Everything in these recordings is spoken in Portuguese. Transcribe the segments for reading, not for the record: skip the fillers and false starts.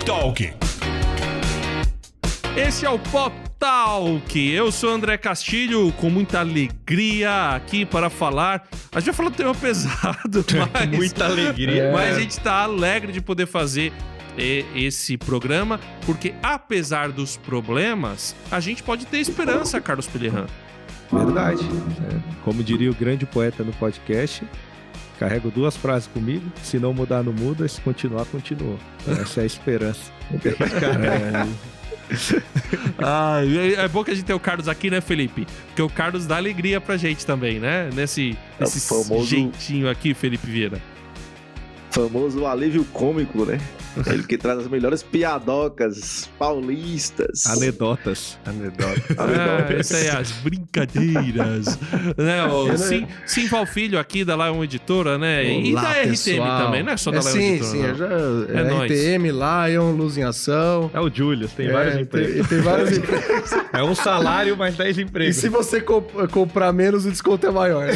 Talk. Esse é o Pop Talk. Eu sou André Castilho, com muita alegria aqui para falar. A gente vai falar do tema pesado, mas... Muita alegria. Mas a gente tá alegre de poder fazer esse programa, porque apesar dos problemas, a gente pode ter esperança, Carlos Pellerran. Verdade. Como diria o grande poeta no podcast, carrego 2 frases comigo: se não mudar, não muda, se continuar, continuou. Essa é a esperança. É bom que a gente tem o Carlos aqui, né, Felipe? Porque o Carlos dá alegria pra gente também, né? Nesse famoso... jeitinho aqui, Felipe Vieira. Famoso alívio cômico, né? Ele que traz as melhores piadocas paulistas. Anedotas. Essa aí, as brincadeiras. Né? Simval Filho aqui da Lion Editora, né? E Olá, da RTM pessoal. também, não é só da Lion Editora. Sim, É nóis. RTM, Lion, Luz em Ação. É o Julius, tem vários empregos. Tem vários empregos. É um salário, mais 10 E empregos. se você comprar menos, o desconto é maior.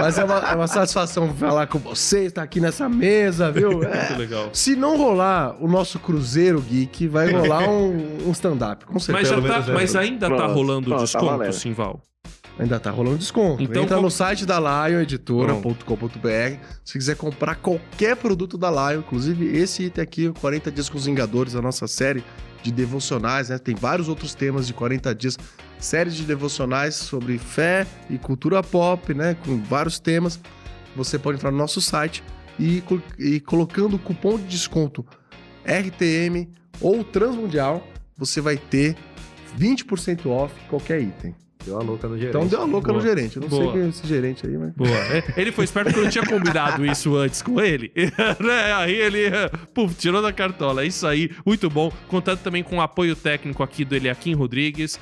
Mas é uma satisfação falar com você, estar aqui nessa mesa, viu? Muito legal. Se não rolar o nosso Cruzeiro Geek, vai rolar um stand-up, com certeza. Mas ainda tá Pronto, rolando o tá desconto, valendo. Simval? Ainda tá rolando desconto. Então, Entra no site da lioneditora.com.br. Se quiser comprar qualquer produto da Lion, inclusive esse item aqui, o 40 Dias com os Vingadores, a nossa série de devocionais, né? Tem vários outros temas de 40 dias, séries de devocionais sobre fé e cultura pop, né? Com vários temas. Você pode entrar no nosso site e colocando o cupom de desconto RTM ou Transmundial, você vai ter 20% off qualquer item. Deu a louca no gerente. Então deu a louca no gerente. Eu não sei Boa. quem é esse gerente aí, mas... Boa. Ele foi esperto porque eu não tinha combinado isso antes com ele. Né? Aí ele, tirou da cartola. É isso aí, muito bom. Contando também com o apoio técnico aqui do Eliakim Rodrigues,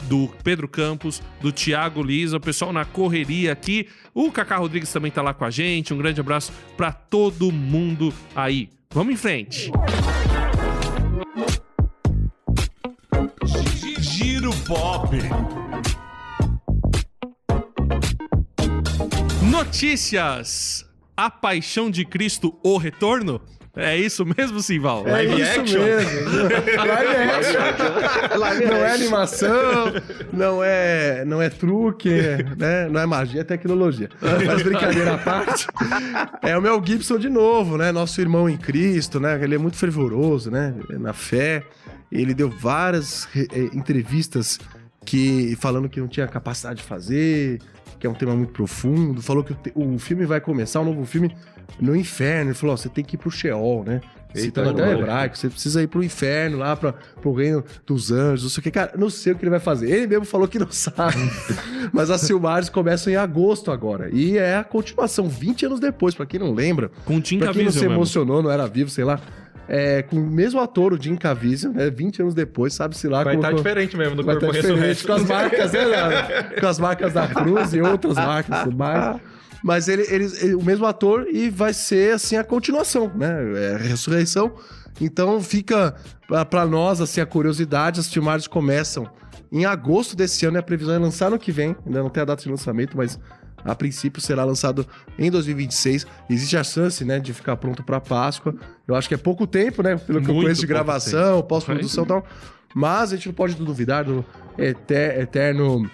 do Pedro Campos, do Thiago Lisa, o pessoal na correria aqui. O Cacá Rodrigues também tá lá com a gente. Um grande abraço pra todo mundo aí. Vamos em frente. Giro Pop. Notícias. A Paixão de Cristo, o Retorno? É isso mesmo, Simval? É isso mesmo. Live action. Não é animação, não é truque, né? Não é magia, é tecnologia. Mas brincadeira à parte, é o Mel Gibson de novo, né? Nosso irmão em Cristo, né? Ele é muito fervoroso, né? Na fé. Ele deu várias entrevistas falando que não tinha capacidade de fazer, que é um tema muito profundo. Falou que o filme vai começar, um novo filme, no inferno. Ele falou, você tem que ir pro Sheol, né? Citando até o hebraico, você precisa ir pro inferno, lá pro reino dos anjos, não sei o que. Cara, não sei o que ele vai fazer. Ele mesmo falou que não sabe. Mas as filmagens começam em agosto agora. E é a continuação, 20 anos depois, pra quem não lembra. Com o Jim Pra quem não Caviezel se mesmo. emocionou, não era vivo, sei lá. Com o mesmo ator, o Jim Caviezel, né? 20 anos depois, sabe-se lá... Vai estar diferente mesmo do vai Corpo estar diferente, Ressurreto. com as marcas, né? Com as marcas da cruz e outras marcas e tudo mais. Mas ele, o mesmo ator, e vai ser, assim, a continuação, né? É a ressurreição. Então fica pra nós, assim, a curiosidade. As filmagens começam em agosto desse ano, e a previsão é lançar no que vem. Ainda não tem a data de lançamento, mas a princípio será lançado em 2026. Existe a chance, né, de ficar pronto pra Páscoa. Eu acho que é pouco tempo, né? Pelo que eu Muito conheço de pouco gravação, pós-produção e tal. Mas a gente não pode duvidar do eterno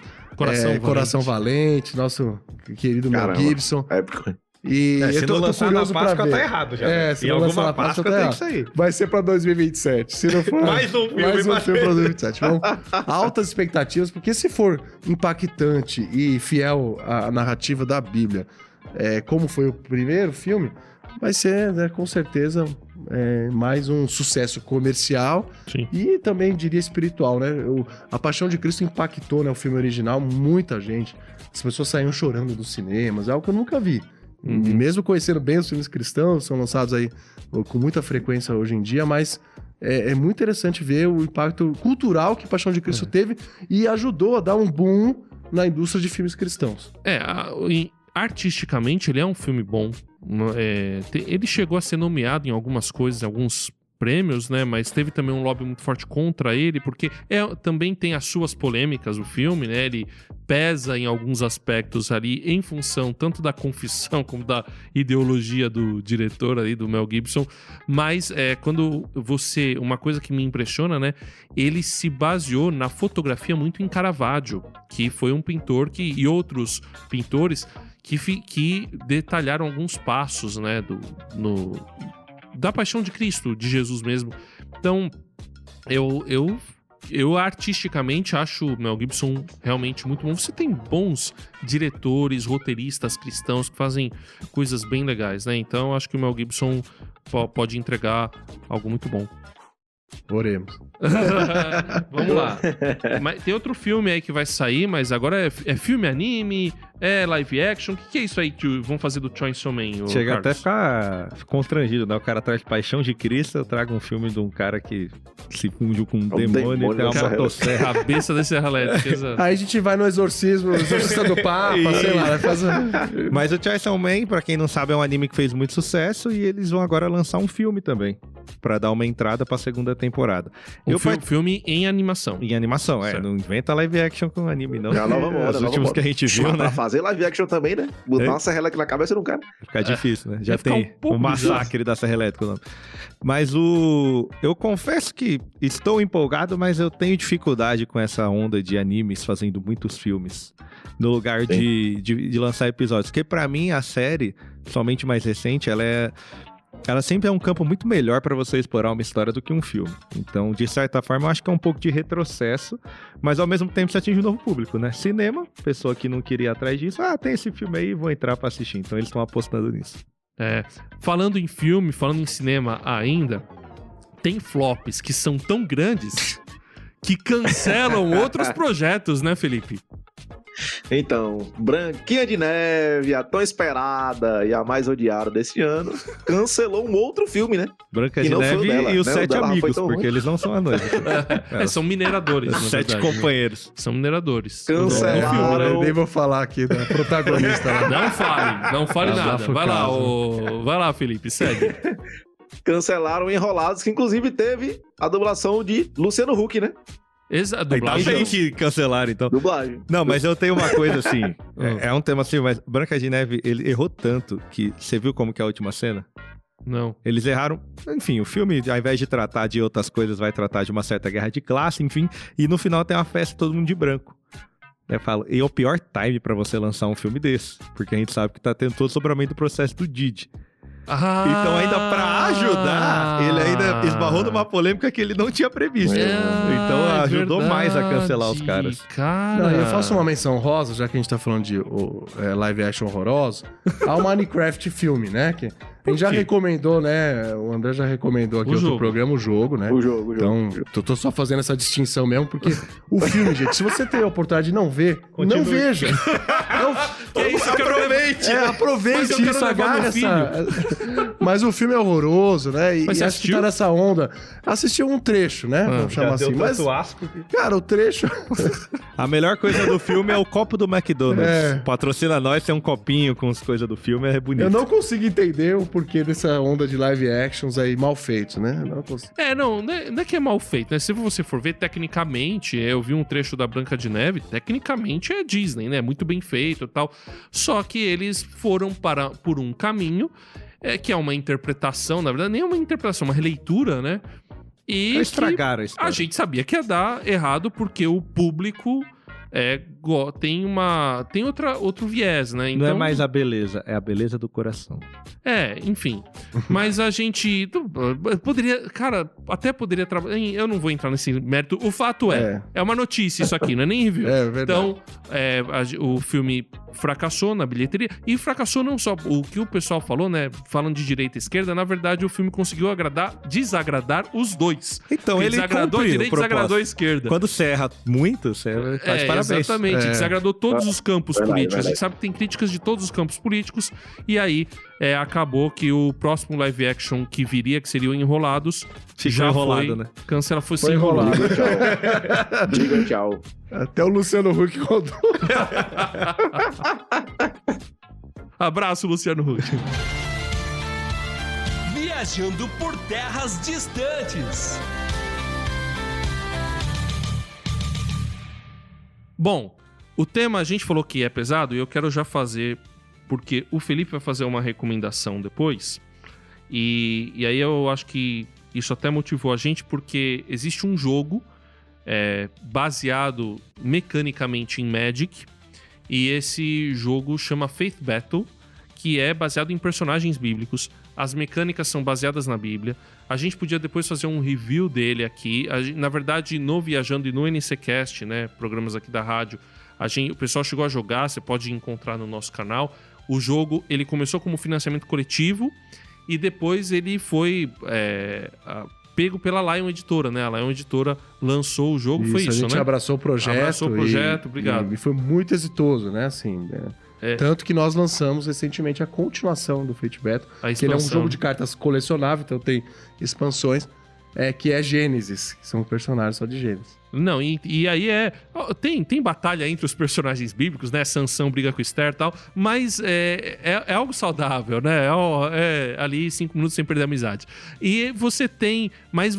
Coração Valente, nosso querido Mel Gibson. Épico. E Se eu tô não lançar na curioso pra Páscoa, ver. tá errado já. Se Em não lançar alguma na Páscoa tá tem errado. isso aí. Vai ser pra 2027. Se não for... Mais um filme, mais um mais- filme pra 2027. Então, altas expectativas, porque se for impactante e fiel à narrativa da Bíblia, como foi o primeiro filme, vai ser, né, com certeza, mais um sucesso comercial. Sim. E também, diria, espiritual, né? A Paixão de Cristo impactou, né, o filme original, muita gente. As pessoas saíam chorando dos cinemas, é algo que eu nunca vi. E mesmo conhecendo bem os filmes cristãos, são lançados aí com muita frequência hoje em dia, mas é muito interessante ver o impacto cultural que Paixão de Cristo teve e ajudou a dar um boom na indústria de filmes cristãos. Artisticamente, ele é um filme bom. Ele chegou a ser nomeado em algumas coisas, em alguns prêmios, né? Mas teve também um lobby muito forte contra ele, porque também tem as suas polêmicas o filme, né? Ele pesa em alguns aspectos ali em função tanto da confissão como da ideologia do diretor ali, do Mel Gibson. Mas quando uma coisa que me impressiona, né? Ele se baseou na fotografia muito em Caravaggio, que foi um pintor e outros pintores que detalharam alguns passos, né? Da Paixão de Cristo, de Jesus mesmo. Então, eu artisticamente acho o Mel Gibson realmente muito bom. Você tem bons diretores, roteiristas cristãos que fazem coisas bem legais, né? Então, acho que o Mel Gibson pode entregar algo muito bom. Oremos. Vamos lá. Mas tem outro filme aí que vai sair, mas agora é filme anime, é live action. O que é isso aí que vão fazer do Chainsaw Man? Chega até a ficar constrangido, né? O cara traz Paixão de Cristo, eu trago um filme de um cara que se fundiu com um demônio e tem uma motosserra. Cabeça da Serra Elétrica. Aí a gente vai no exorcista do Papa, sei lá, vai fazer... Mas o Chainsaw Man, pra quem não sabe, é um anime que fez muito sucesso e eles vão agora lançar um filme também, pra dar uma entrada pra segunda temporada. Filme em animação. Em animação, certo. Não inventa live action com anime, não. É a nova moda, Os últimos que a gente viu, né? Pra fazer live action também, né? Botar uma serra elétrica na cabeça não quer. Fica difícil, né? Já ficar tem pouco o massacre da Serra Elétrica. Não. Mas eu confesso que estou empolgado, mas eu tenho dificuldade com essa onda de animes fazendo muitos filmes no lugar de lançar episódios. Porque pra mim a série, somente mais recente, ela sempre é um campo muito melhor pra você explorar uma história do que um filme. Então, de certa forma, eu acho que é um pouco de retrocesso, mas ao mesmo tempo você atinge um novo público, né? Cinema, pessoa que não queria ir atrás disso, tem esse filme aí, vou entrar pra assistir. Então eles estão apostando nisso. Falando em filme, falando em cinema ainda, tem flops que são tão grandes que cancelam outros projetos, né, Felipe? Então, Branquinha de Neve, a tão esperada e a mais odiada desse ano, cancelou um outro filme, né? Branca de Neve e os Sete Amigos, porque eles não são anões. São mineradores. Sete companheiros. São mineradores. Cancelaram. Nem vou falar aqui da protagonista. Não fale nada. Vai lá, Felipe, segue. Cancelaram Enrolados, que inclusive teve a dublação de Luciano Huck, né? Dublagem. Tem que cancelar, então. Dublagem. Não, mas eu tenho uma coisa assim. É um tema assim, mas Branca de Neve, ele errou tanto que... Você viu como que é a última cena? Não. Eles erraram... Enfim, o filme, ao invés de tratar de outras coisas, vai tratar de uma certa guerra de classe, enfim. E no final tem uma festa todo mundo de branco. Eu falo, e é o pior time pra você lançar um filme desse. Porque a gente sabe que tá tendo todo o sobramento do processo do Didi. Então ainda pra ajudar, ele ainda esbarrou numa polêmica que ele não tinha previsto. Então ajudou mais a cancelar os caras. Não, eu faço uma menção rosa, já que a gente tá falando de live action horroroso, ao Minecraft filme, né? Que a gente já recomendou, né? O André já recomendou aqui outro programa, o jogo, né? O jogo. Então, eu tô só fazendo essa distinção mesmo, porque o filme, gente, se você tem a oportunidade de não ver, não veja. Que isso, aproveite! Aproveite isso, agarra essa... Mas o filme é horroroso, né? E acho que tá nessa onda. Assistiu um trecho, né? Vamos chamar assim. Mas, cara, o trecho... A melhor coisa do filme é o copo do McDonald's. Patrocina nós, tem um copinho com as coisas do filme, é bonito. Eu não consigo entender o porquê dessa onda de live actions aí mal feitos, né? Não é que é mal feito, né? Se você for ver tecnicamente, eu vi um trecho da Branca de Neve, tecnicamente é Disney, né? Muito bem feito e tal. Só que eles foram por um caminho que é uma interpretação, na verdade, nem uma interpretação, uma releitura, né? E estragaram a gente sabia que ia dar errado porque o público tem outro viés, né? Então, não é mais a beleza, é a beleza do coração. Enfim. Mas a gente poderia, cara, até poderia trabalhar. Eu não vou entrar nesse mérito. O fato é uma notícia isso aqui, não é nem review. Verdade. Então, o filme fracassou na bilheteria. E fracassou não só o que o pessoal falou, né? Falando de direita e esquerda, na verdade o filme conseguiu desagradar os dois. Então, ele desagradou a direita e desagradou a esquerda. Quando você erra muito, você faz parabéns. Exatamente, desagradou todos os campos políticos. A gente sabe que tem críticas de todos os campos políticos. E aí, acabou que o próximo live action que viria, que seria o Enrolados, já enrolado, foi né? Cancela, foi enrolado. Diga tchau. Até o Luciano Huck rodou. Abraço, Luciano Huck. viajando por terras distantes. Bom, o tema a gente falou que é pesado e eu quero já fazer, porque o Felipe vai fazer uma recomendação depois. E aí eu acho que isso até motivou a gente, porque existe um jogo baseado mecanicamente em Magic, e esse jogo chama Faith Battle, que é baseado em personagens bíblicos. As mecânicas são baseadas na Bíblia. A gente podia depois fazer um review dele aqui. Na verdade, no Viajando e no NCCast, né, programas aqui da rádio, o pessoal chegou a jogar, você pode encontrar no nosso canal. O jogo, ele começou como financiamento coletivo e depois ele foi pego pela Lion Editora, né? A Lion Editora lançou o jogo, foi isso, a gente né? abraçou o projeto. Abraçou o projeto, obrigado. E foi muito exitoso, né? Assim, tanto que nós lançamos recentemente a continuação do Fate Battle, que ele é um jogo de cartas colecionável, então tem expansões, que é Gênesis, que são personagens só de Gênesis. Não, e aí tem batalha entre os personagens bíblicos, né? Sansão briga com Esther e tal, mas é algo saudável, né? Ali 5 minutos sem perder a amizade. E você tem... Mas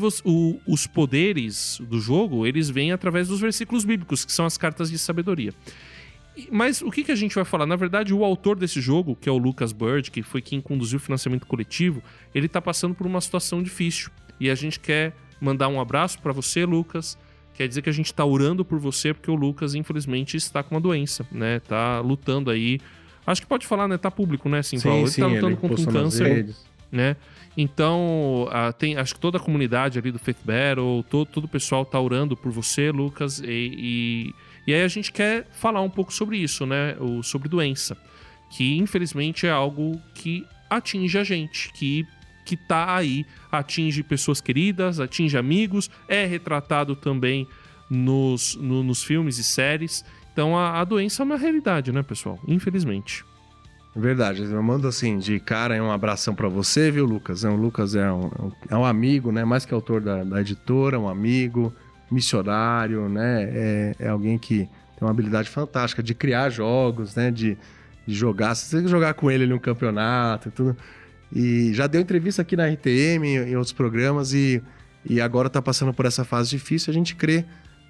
os poderes do jogo, eles vêm através dos versículos bíblicos, que são as cartas de sabedoria. Mas o que a gente vai falar? Na verdade, o autor desse jogo, que é o Lucas Bird, que foi quem conduziu o financiamento coletivo, ele tá passando por uma situação difícil. E a gente quer mandar um abraço para você, Lucas. Quer dizer que a gente tá orando por você, porque o Lucas, infelizmente, está com uma doença, né? Tá lutando aí. Acho que pode falar, né? Tá público, né, Simval? Ele tá lutando contra um câncer, né? Então, acho que toda a comunidade ali do Faith Battle, todo o pessoal tá orando por você, Lucas, e aí a gente quer falar um pouco sobre isso, né? Sobre doença, que infelizmente é algo que atinge a gente, que tá aí, atinge pessoas queridas, atinge amigos, é retratado também nos filmes e séries. Então a doença é uma realidade, né, pessoal? Infelizmente. Verdade, eu mando assim, de cara, um abração pra você, viu, Lucas? O Lucas é um amigo, né? Mais que autor da editora, um amigo, missionário, né? É alguém que tem uma habilidade fantástica de criar jogos, né? De jogar. Se você jogar com ele no campeonato e tudo. E já deu entrevista aqui na RTM, em outros programas, e agora tá passando por essa fase difícil. A gente crê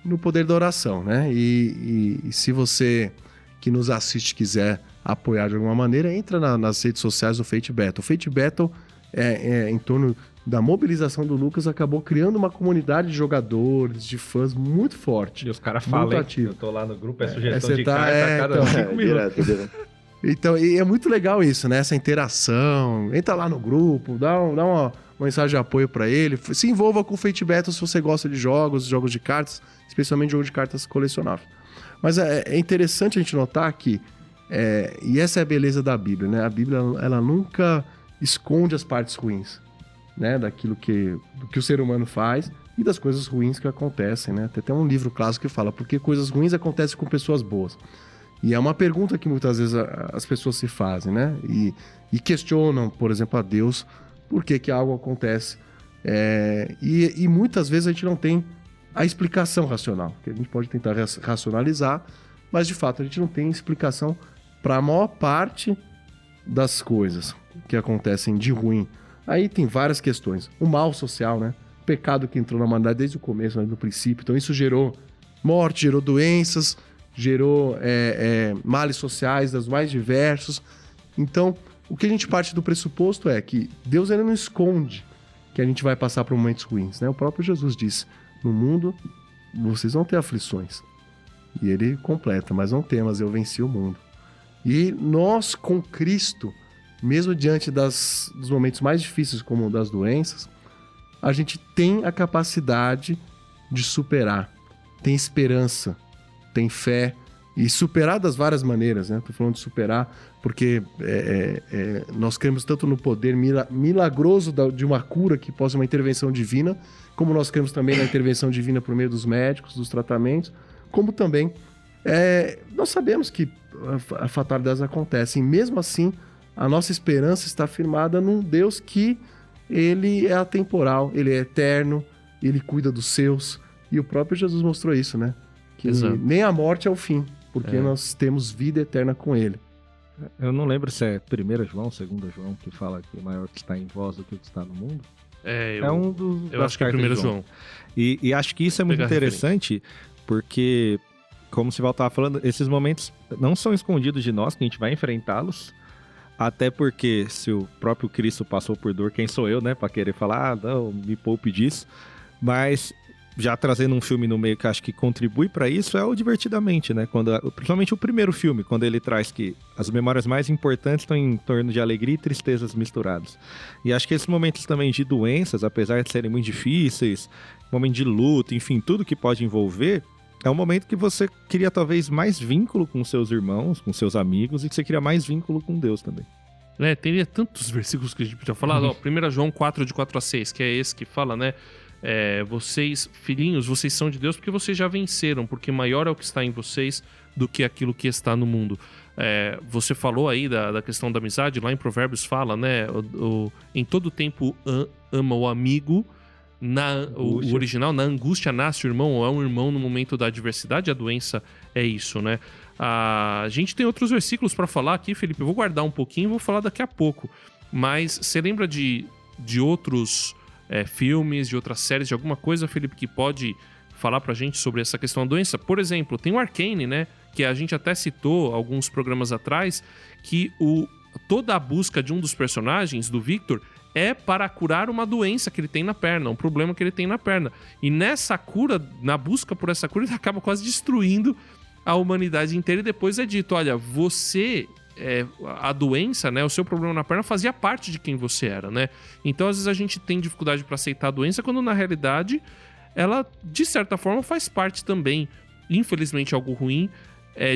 no poder da oração, né? E se você que nos assiste quiser apoiar de alguma maneira, entra nas redes sociais do Fate Battle. O Fate Battle em torno da mobilização do Lucas, acabou criando uma comunidade de jogadores, de fãs muito forte. E os caras falam, eu tô lá no grupo, sugestão de carta a cada 5 minutos. Então, e é muito legal isso, né? Essa interação. Entra lá no grupo, dá uma mensagem de apoio pra ele. Se envolva com o Fate Battle se você gosta de jogos de cartas, especialmente jogo de cartas colecionáveis. Mas é interessante a gente notar que, e essa é a beleza da Bíblia, né? A Bíblia, ela nunca esconde as partes ruins, né? Do que o ser humano faz e das coisas ruins que acontecem, né? Tem até um livro clássico que fala por que coisas ruins acontecem com pessoas boas. E é uma pergunta que muitas vezes as pessoas se fazem, né? E questionam, por exemplo, a Deus por que algo acontece. E muitas vezes a gente não tem a explicação racional, que a gente pode tentar racionalizar, mas de fato a gente não tem explicação para a maior parte das coisas que acontecem de ruim. Aí tem várias questões. O mal social, né? O pecado que entrou na humanidade desde o começo, né? No princípio. Então isso gerou morte, gerou doenças, gerou males sociais das mais diversos. Então, o que a gente parte do pressuposto é que Deus ele não esconde que a gente vai passar por momentos ruins, né? O próprio Jesus disse, no mundo vocês vão ter aflições. E ele completa, mas não temas, eu venci o mundo. E nós com Cristo, mesmo diante dos momentos mais difíceis como das doenças, a gente tem a capacidade de superar, tem esperança, tem fé, e superar das várias maneiras, né? Tô falando de superar porque nós cremos tanto no poder milagroso de uma cura que possa ser uma intervenção divina, como nós cremos também na intervenção divina por meio dos médicos, dos tratamentos, como também nós sabemos que fatalidades acontecem. Mesmo assim, a nossa esperança está firmada num Deus que ele é atemporal, ele é eterno, ele cuida dos seus, e o próprio Jesus mostrou isso, né? Que nem a morte é o fim, porque nós temos vida eterna com ele. Eu não lembro se é 1 João, 2 João, que fala que o maior que está em vós do que o que está no mundo. Eu, É um dos eu das acho que é cartas 1 de João. E acho que isso é muito Pegar interessante, porque, como o Sival estava falando, esses momentos não são escondidos de nós, que a gente vai enfrentá-los. Até porque, se o próprio Cristo passou por dor, quem sou eu, né? Pra querer falar, não, me poupe disso. Mas, já trazendo um filme no meio que acho que contribui pra isso, é o Divertidamente, né? Principalmente o primeiro filme, quando ele traz que as memórias mais importantes estão em torno de alegria e tristezas misturadas. E acho que esses momentos também de doenças, apesar de serem muito difíceis, momento de luta, enfim, tudo que pode envolver, é um momento que você cria talvez mais vínculo com seus irmãos, com seus amigos, e que você cria mais vínculo com Deus também. Teria tantos versículos que a gente podia falar. Ó, 1 João 4, de 4 a 6, que é esse que fala, né? Vocês, filhinhos, vocês são de Deus porque vocês já venceram, porque maior é o que está em vocês do que aquilo que está no mundo. Você falou aí da questão da amizade, lá em Provérbios fala, né? Em todo tempo ama o amigo. O original, na angústia nasce o irmão, ou é um irmão no momento da adversidade, a doença é isso, né? A gente tem outros versículos para falar aqui, Felipe, eu vou guardar um pouquinho e vou falar daqui a pouco, mas você lembra de outros filmes, de outras séries, de alguma coisa, Felipe, que pode falar pra gente sobre essa questão da doença? Por exemplo, tem o Arcane, né? Que a gente até citou alguns programas atrás, que toda a busca de um dos personagens, do Victor, é para curar uma doença que ele tem na perna, um problema que ele tem na perna. E nessa cura, na busca por essa cura, ele acaba quase destruindo a humanidade inteira. E depois é dito, olha, a doença, né, o seu problema na perna fazia parte de quem você era, né? Então, às vezes a gente tem dificuldade para aceitar a doença, quando na realidade ela, de certa forma, faz parte também, infelizmente algo ruim,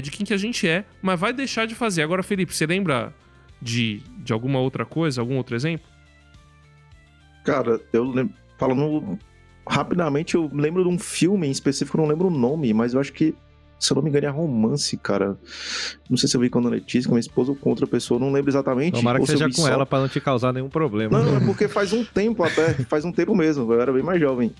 de quem que a gente é, mas vai deixar de fazer. Agora, Felipe, você lembra de alguma outra coisa, algum outro exemplo? Cara, falando rapidamente, eu lembro de um filme em específico, eu não lembro o nome, mas eu acho que, se eu não me engano, é romance, cara. Não sei se eu vi com a Letícia, com a minha esposa ou com outra pessoa, não lembro exatamente. Tomara que seja com ela pra não te causar nenhum problema. Não, é porque faz um tempo mesmo, eu era bem mais jovem.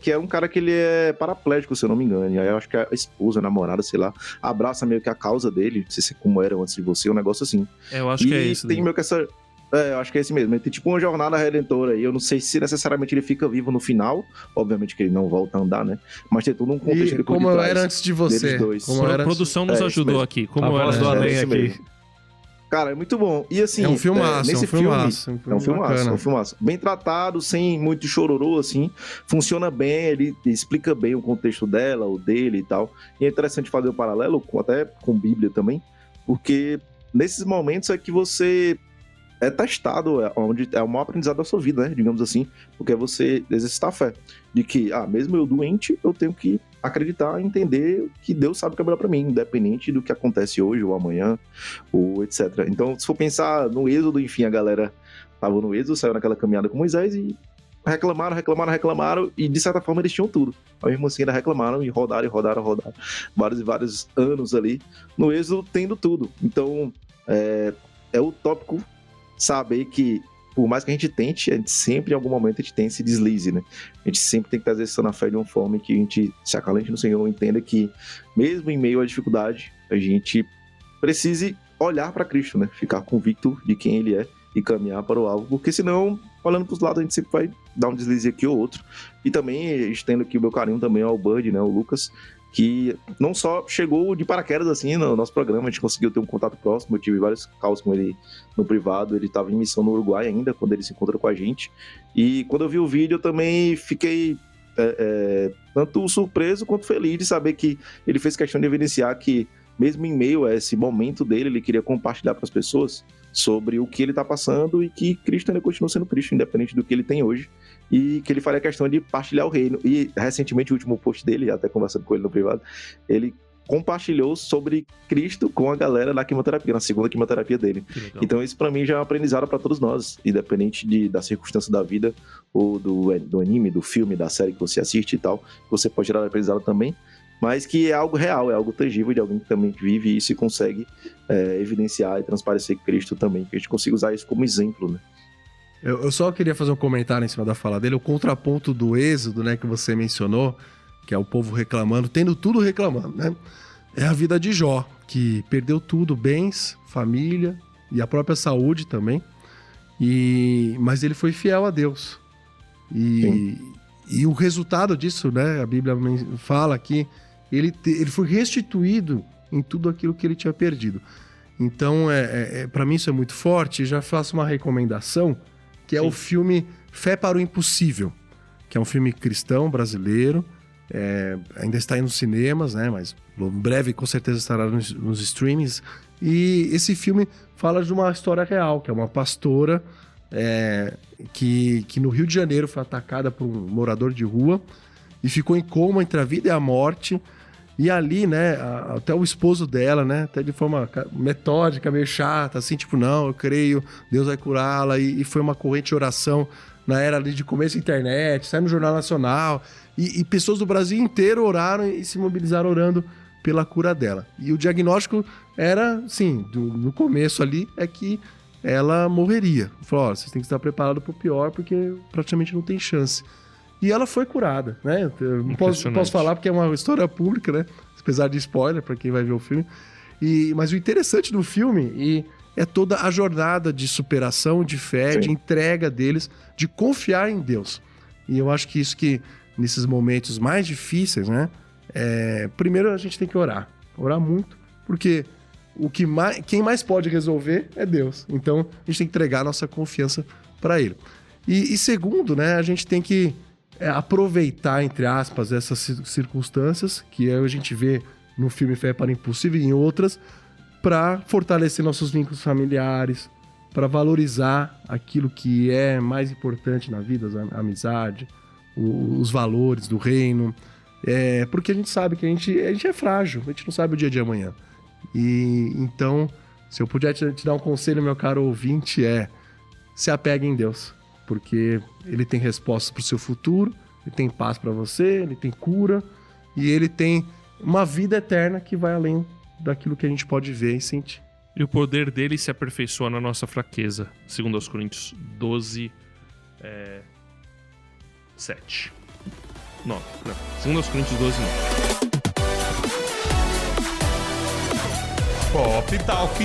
Que é um cara que ele é paraplégico, se eu não me engano. E aí eu acho que a esposa, a namorada, sei lá, abraça meio que a causa dele, não sei se é como era antes de você, um negócio assim. Eu acho que é isso. E tem meio que essa... eu acho que é esse mesmo. Ele tem tipo uma jornada redentora aí. Eu não sei se necessariamente ele fica vivo no final. Obviamente que ele não volta a andar, né? Mas tem todo um contexto e como era antes de você. A produção nos ajudou aqui. Como a voz do além aqui. Cara, é muito bom. E assim... É um filmaço, nesse filme é um filmaço. Bem tratado, sem muito chororô, assim. Funciona bem, ele explica bem o contexto dela, o dele e tal. E é interessante fazer o paralelo, até com Bíblia também, porque nesses momentos é que você... é testado, onde é o maior aprendizado da sua vida, né? Digamos assim, porque é você exercitar a fé. De que, mesmo eu doente, eu tenho que acreditar, entender que Deus sabe o que é melhor pra mim, independente do que acontece hoje ou amanhã, ou etc. Então, se for pensar no Êxodo, enfim, a galera tava no Êxodo, saiu naquela caminhada com Moisés e reclamaram, e de certa forma eles tinham tudo. Mas mesmo assim ainda reclamaram e rodaram. Vários e vários anos ali no Êxodo tendo tudo. Então, é utópico saber que, por mais que a gente tente, a gente sempre, em algum momento, a gente tem esse deslize, né? A gente sempre tem que estar exercitando a fé de uma forma que a gente se acalente no Senhor, entenda que, mesmo em meio à dificuldade, a gente precise olhar para Cristo, né? Ficar convicto de quem Ele é e caminhar para o alvo, porque senão, olhando para os lados, a gente sempre vai dar um deslize aqui ou outro. E também, estendo aqui o meu carinho também ao Bud, né? O Lucas, que não só chegou de paraquedas assim no nosso programa, a gente conseguiu ter um contato próximo, eu tive vários calls com ele no privado, ele estava em missão no Uruguai ainda, quando ele se encontrou com a gente, e quando eu vi o vídeo eu também fiquei tanto surpreso quanto feliz de saber que ele fez questão de evidenciar que, mesmo em meio a esse momento dele, ele queria compartilhar para as pessoas sobre o que ele está passando e que Cristo ainda continua sendo Cristo, independente do que ele tem hoje, e que ele faria questão de partilhar o reino. E recentemente, o último post dele, até conversando com ele no privado, ele compartilhou sobre Cristo com a galera na quimioterapia, na segunda quimioterapia dele. Então isso pra mim já é um aprendizado pra todos nós, independente da circunstância da vida, ou do anime, do filme, da série que você assiste e tal, você pode gerar aprendizado também, mas que é algo real, é algo tangível de alguém que também vive isso e consegue evidenciar e transparecer Cristo também, que a gente consiga usar isso como exemplo, né? Eu só queria fazer um comentário em cima da fala dele, o contraponto do Êxodo, né, que você mencionou, que é o povo reclamando, tendo tudo reclamando, né? é a vida de Jó, que perdeu tudo, bens, família e a própria saúde também. Mas ele foi fiel a Deus. E o resultado disso, né? A Bíblia fala que ele foi restituído em tudo aquilo que ele tinha perdido. Então, para mim isso é muito forte. Já faço uma recomendação, que é o filme Fé para o Impossível, que é um filme cristão brasileiro. Ainda está aí nos cinemas, né? Mas em breve com certeza estará nos streamings. E esse filme fala de uma história real, que é uma pastora que no Rio de Janeiro foi atacada por um morador de rua e ficou em coma entre a vida e a morte. E ali, né, até o esposo dela, né, até de forma metódica, meio chata, assim, tipo, não, eu creio, Deus vai curá-la. E foi uma corrente de oração na era ali de começo da internet, saiu no Jornal Nacional. E pessoas do Brasil inteiro oraram e se mobilizaram orando pela cura dela. E o diagnóstico era, sim, no começo ali, é que ela morreria. Falou, vocês têm que estar preparados para o pior, porque praticamente não tem chance. E ela foi curada, né? Eu não posso falar porque é uma história pública, né? Apesar de spoiler para quem vai ver o filme. Mas o interessante do filme é toda a jornada de superação, de fé, de entrega deles, de confiar em Deus. E eu acho que isso que, nesses momentos mais difíceis, né? Primeiro a gente tem que orar muito, porque quem mais pode resolver é Deus. Então a gente tem que entregar a nossa confiança para Ele. E segundo, né? A gente tem que aproveitar, entre aspas, essas circunstâncias que a gente vê no filme Fé para o Impossível e em outras, para fortalecer nossos vínculos familiares, para valorizar aquilo que é mais importante na vida, a amizade, os valores do reino, porque a gente sabe que a gente é frágil, a gente não sabe o dia de amanhã. E então, se eu puder te dar um conselho, meu caro ouvinte, se apegue em Deus, porque Ele tem respostas para o seu futuro, Ele tem paz para você, Ele tem cura e Ele tem uma vida eterna que vai além daquilo que a gente pode ver e sentir. E o poder dele se aperfeiçoa na nossa fraqueza, segundo aos Coríntios 12, 7. 9, não. Segundo aos Coríntios 12, 9. Pop Talk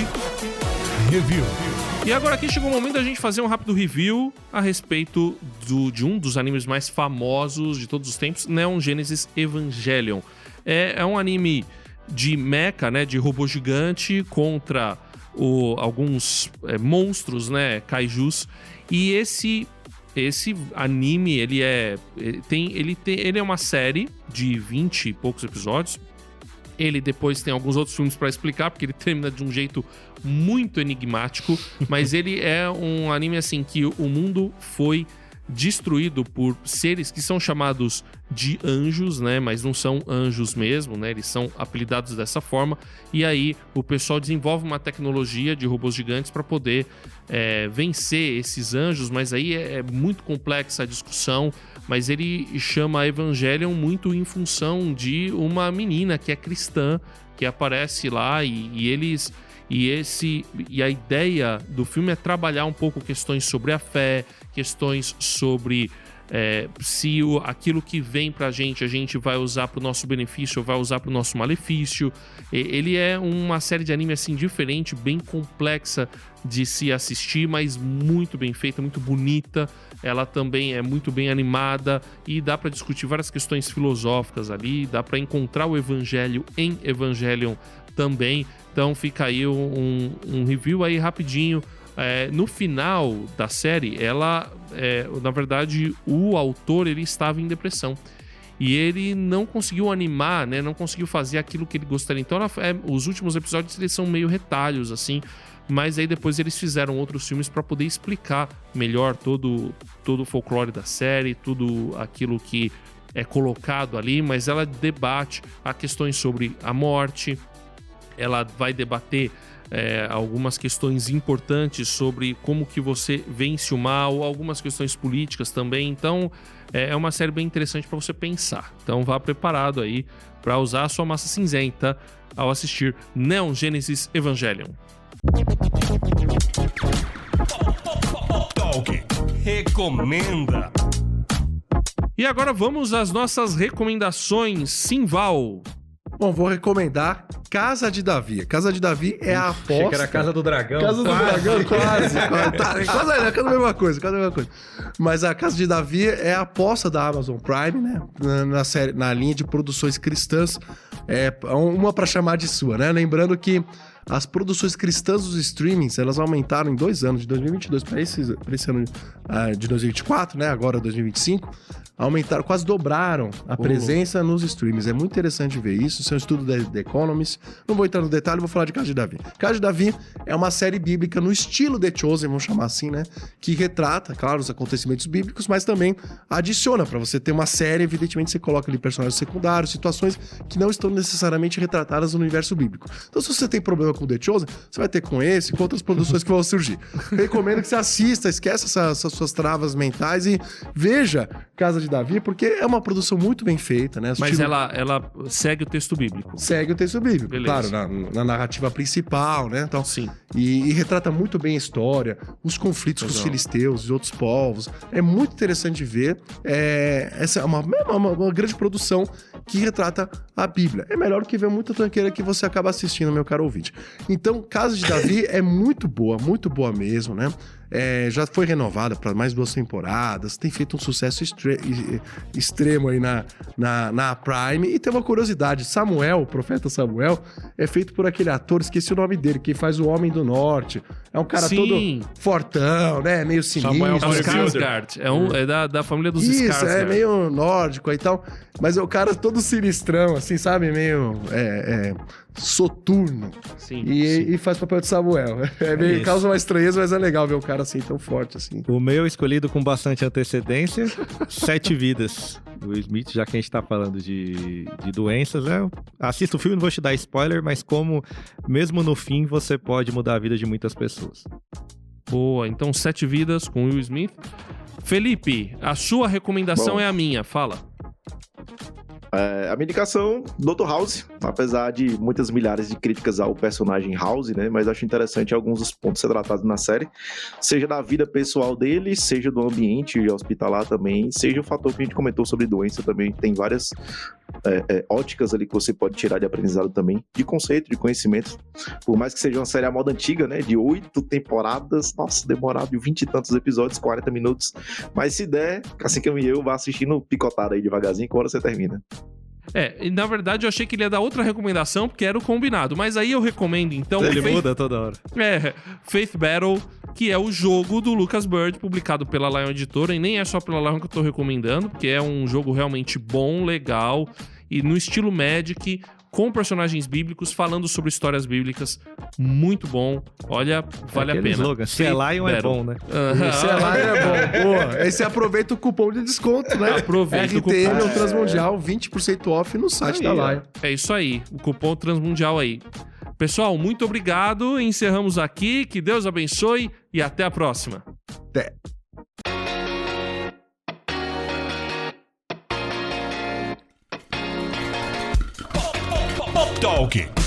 Review. E agora aqui chegou o momento da gente fazer um rápido review a respeito de um dos animes mais famosos de todos os tempos, Neon Genesis Evangelion. É um anime de mecha, né, de robô gigante contra alguns monstros, né, kaijus. E esse anime, ele é uma série de 20 e poucos episódios. Ele depois tem alguns outros filmes pra explicar, porque ele termina de um jeito muito enigmático. Mas ele é um anime, assim, que o mundo foi destruído por seres que são chamados de anjos, né? Mas não são anjos mesmo, né? Eles são apelidados dessa forma. E aí o pessoal desenvolve uma tecnologia de robôs gigantes para poder vencer esses anjos. Mas aí é muito complexa a discussão. Mas ele chama Evangelion muito em função de uma menina que é cristã, que aparece lá e a ideia do filme é trabalhar um pouco questões sobre a fé, questões sobre se aquilo que vem pra gente, a gente vai usar pro nosso benefício ou vai usar pro nosso malefício. Ele é uma série de anime assim diferente, bem complexa de se assistir, mas muito bem feita, muito bonita. Ela também é muito bem animada e dá pra discutir várias questões filosóficas ali, dá pra encontrar o evangelho em Evangelion também. Então fica aí um review aí rapidinho. No final da série, na verdade, o autor ele estava em depressão e ele não conseguiu animar, né? Não conseguiu fazer aquilo que ele gostaria. Então, os últimos episódios eles são meio retalhos, assim. Mas aí depois eles fizeram outros filmes para poder explicar melhor todo o folclore da série, tudo aquilo que é colocado ali. Mas ela debate as questões sobre a morte. Ela vai debater algumas questões importantes sobre como que você vence o mal, algumas questões políticas também. Então é uma série bem interessante para você pensar. Então vá preparado aí para usar a sua massa cinzenta ao assistir Neon Genesis Evangelion. Talk recomenda. E agora vamos às nossas recomendações. Simval, Bom, vou recomendar Casa de Davi. Casa de Davi é a aposta... Achei que era Casa do Dragão. Casa do Dragão, quase. Quase a mesma coisa. Mas a Casa de Davi é a aposta da Amazon Prime, né? Na linha de produções cristãs. É uma pra chamar de sua, né? Lembrando que as produções cristãs dos streamings, elas aumentaram em 2 anos, de 2022 para esse ano de 2024, né? Agora 2025, aumentaram, quase dobraram a presença nos streams. É muito interessante ver isso. Isso é um estudo da The Economist. Não vou entrar no detalhe, vou falar de Casa de Davi. Casa de Davi é uma série bíblica no estilo The Chosen, vamos chamar assim, né? Que retrata, claro, os acontecimentos bíblicos, mas também adiciona para você ter uma série. Evidentemente, você coloca ali personagens secundários, situações que não estão necessariamente retratadas no universo bíblico. Então, se você tem problema com The Chosen, você vai ter com esse, com outras produções que vão surgir. Recomendo que você assista, esqueça essas suas travas mentais e veja Casa de Davi, porque é uma produção muito bem feita, né? Mas ela segue o texto bíblico. Segue o texto bíblico, Beleza. claro, na narrativa principal, né? Então, Sim. E retrata muito bem a história, os conflitos com os filisteus e outros povos. É muito interessante ver. Essa é uma grande produção que retrata a Bíblia. É melhor que ver muita tranqueira que você acaba assistindo, meu caro ouvinte. Então, Casa de Davi é muito boa mesmo, né? Já foi renovada para mais 2 temporadas, tem feito um sucesso extremo aí na Prime. E tem uma curiosidade: Samuel, o profeta Samuel, é feito por aquele ator, esqueci o nome dele, que faz o Homem do Norte. É um cara todo fortão, né? Meio sinistro. Samuel Skarsgård. É da família dos Skarsgård. Isso, é meio nórdico e tal. Mas é o cara todo sinistrão, assim, sabe? Meio soturno. Sim, e faz papel de Samuel. Causa uma estranheza, mas é legal ver o cara assim, tão forte assim. O meu escolhido com bastante antecedência, 7 Vidas. Do Smith, já que a gente tá falando de doenças, assista o filme, não vou te dar spoiler, mas como mesmo no fim você pode mudar a vida de muitas pessoas. Boa, então 7 Vidas com Will Smith. Felipe, a sua recomendação é a minha, fala. A minha indicação, Dr. House, apesar de muitas milhares de críticas ao personagem House, né? Mas acho interessante alguns dos pontos ser tratados na série, seja da vida pessoal dele, seja do ambiente hospitalar também, seja o fator que a gente comentou sobre doença também. Tem várias óticas ali que você pode tirar de aprendizado também, de conceito, de conhecimento. Por mais que seja uma série à moda antiga, né? De 8 temporadas, nossa, demorado de 20 e tantos episódios, 40 minutos. Mas se der, assim que eu vá assistindo picotado aí devagarzinho, que hora você termina. E na verdade eu achei que ele ia dar outra recomendação, porque era o combinado. Mas aí eu recomendo, então... Ele muda toda hora. Faith Battle, que é o jogo do Lucas Bird, publicado pela Lion Editora. E nem é só pela Lion que eu tô recomendando, porque é um jogo realmente bom, legal, e no estilo Magic, com personagens bíblicos, falando sobre histórias bíblicas. Muito bom. Olha, vale a pena. Slogan, se é Lion é bom, né? Se é Lion é bom. Boa. Aí você aproveita o cupom de desconto, né? Aproveita o cupom. RTM, o Transmundial, 20% off no site da Lion. É isso aí, o cupom Transmundial aí. Pessoal, muito obrigado. Encerramos aqui. Que Deus abençoe e até a próxima. Até. Talk.